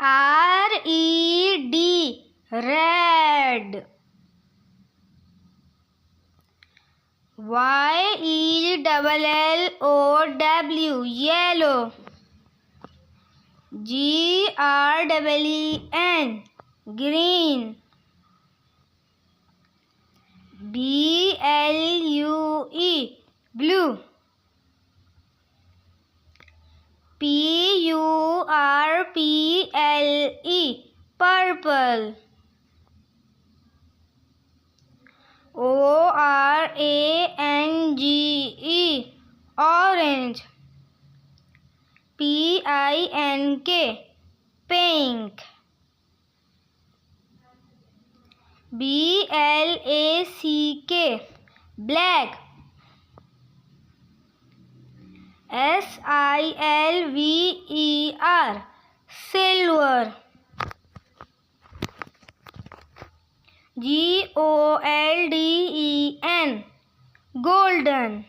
R-E-D, red. Y-E-L-L-O-W, yellow. G-R-E-E-N, green. B-L-U-E, blue. P-U-R-P-L-E, purple. O-R-A-N-G-E, orange. P-I-N-K, pink. B-L-A-C-K, black. S-I-L-V-E-R, silver. G-O-L-D-E-N, golden.